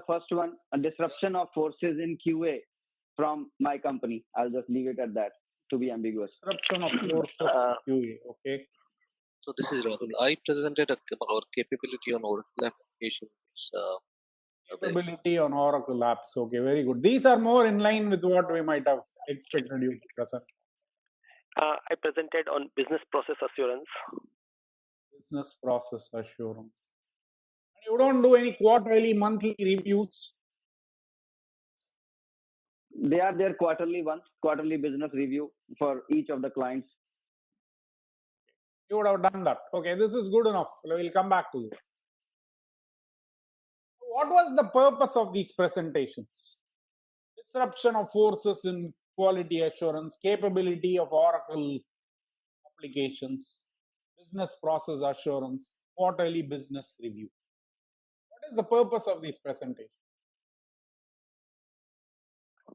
the first one, a disruption of forces in QA from my company. I'll just leave it at that to be ambiguous. Disruption of forces in QA. Okay. So this is Rahul. I presented our capability on Oracle applications. Capability on Oracle apps. Okay, very good. These are more in line with what we might have expected you to present. I presented on business process assurance. Business process assurance. And you don't do any quarterly, monthly reviews? They are their quarterly business review for each of the clients. You would have done that. Okay, this is good enough. We'll come back to this. What was the purpose of these presentations? Disruption of forces in quality assurance, capability of Oracle applications, business process assurance, quarterly business review. What is the purpose of these presentations?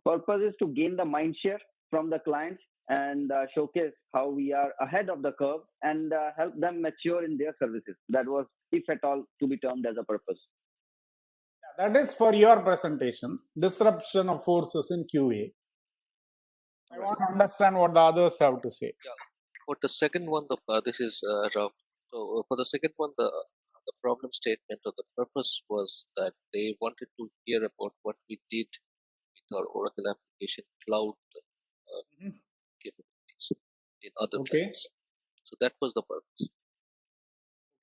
Purpose is to gain the mind share from the clients and showcase how we are ahead of the curve and help them mature in their services. That was, if at all, to be termed as a purpose. Yeah, that is for your presentation, disruption of forces in QA. I want to understand what the others have to say. Yeah. For the second one, this is Ram. So for the second one, the problem statement or the purpose was that they wanted to hear about what we did with our Oracle application cloud capabilities in other clients. So that was the purpose.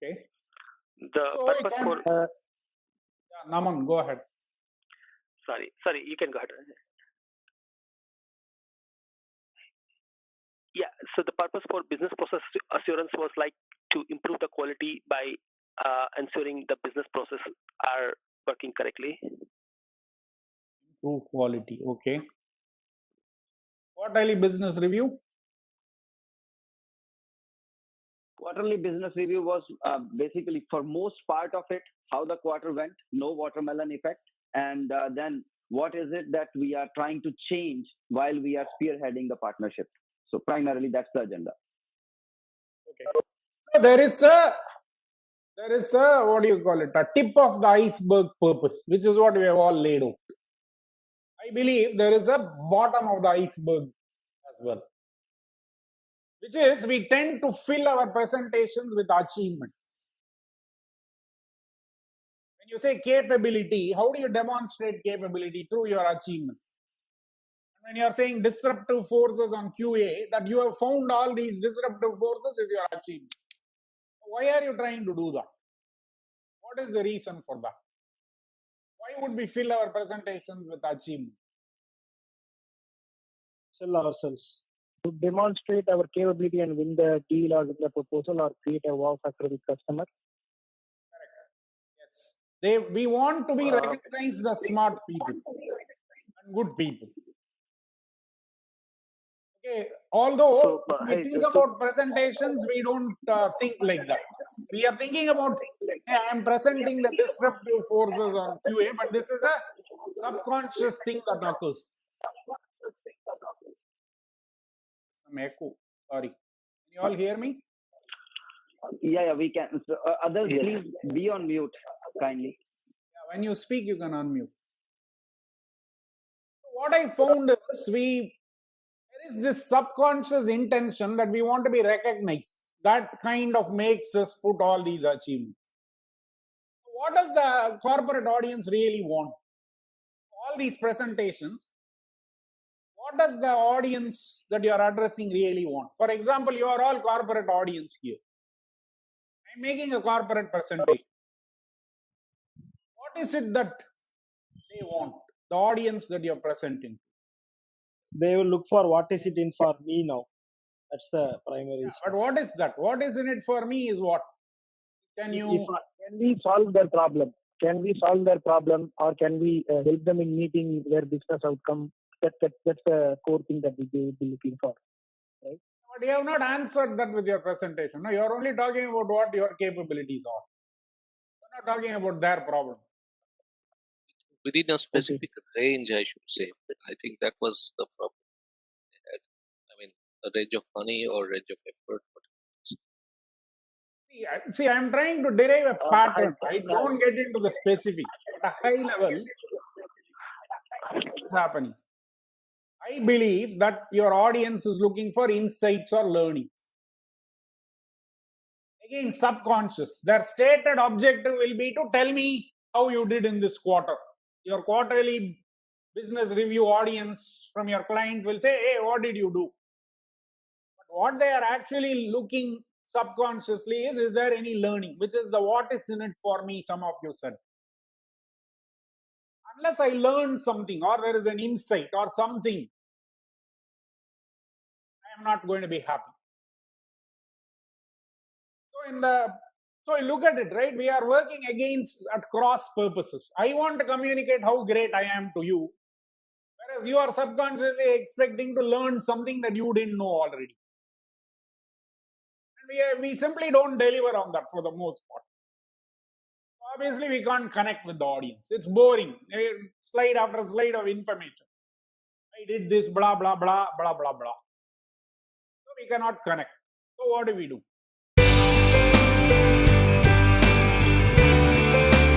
Okay. The purpose for yeah, Naman, go ahead. Sorry, you can go ahead. Yeah, so the purpose for business process assurance was like to improve the quality by ensuring the business process are working correctly. Improve quality, okay. Quarterly business review? Quarterly business review was basically, for most part of it, how the quarter went, no watermelon effect, and then what is it that we are trying to change while we are spearheading the partnership. So primarily, that's the agenda. Okay. So there is a what do you call it? A tip of the iceberg purpose, which is what we have all laid out. I believe there is a bottom of the iceberg as well, which is we tend to fill our presentations with achievements. When you say capability, how do you demonstrate capability? Through your achievements. When you are saying disruptive forces on QA, that you have found all these disruptive forces is your achievement. Why are you trying to do that? What is the reason for that? Why would we fill our presentations with achievement? Sell ourselves. To demonstrate our capability and win the deal or win the proposal or create a wow factor with customer. Correct. Yes. We want to be recognized as smart people and good people. Okay. Although when we think about presentations, we don't think like that. We are thinking about, hey, I am presenting the disruptive forces on QA, but this is a subconscious thing that occurs. Some echo. Sorry. Can you all hear me? Yeah, we can. So, others, please be on mute, kindly. Yeah, when you speak, you can unmute. What I found is there is this subconscious intention that we want to be recognized. That kind of makes us put all these achievements. What does the corporate audience really want? All these presentations, what does the audience that you are addressing really want? For example, you are all corporate audience here. I'm making a corporate presentation. What is it that they want? The audience that you're presenting. They will look for what is it in for me now. That's the primary issue. But what is that? What is in it for me is what? Can we solve their problem? Can we solve their problem, or can we help them in meeting their business outcome? That's the core thing that we will be looking for. Right? But you have not answered that with your presentation. No, you are only talking about what your capabilities are. You're not talking about their problem. Within a specific range, I should say. I think that was the problem. I mean, a range of money or range of effort. See, I'm trying to derive a the high pattern. I don't get into the specific. At a high level, what is happening? I believe that your audience is looking for insights or learning. Again, subconscious. Their stated objective will be to tell me how you did in this quarter. Your quarterly business review audience from your client will say, hey, what did you do? But what they are actually looking subconsciously is there any learning? Which is the what is in it for me, some of you said. Unless I learn something or there is an insight or something, I am not going to be happy. So look at it, right? We are working against at cross purposes. I want to communicate how great I am to you, whereas you are subconsciously expecting to learn something that you didn't know already. And we simply don't deliver on that for the most part. Obviously, we can't connect with the audience. It's boring. Slide after slide of information. I did this, blah, blah, blah, blah, blah, blah. So we cannot connect. So what do we do?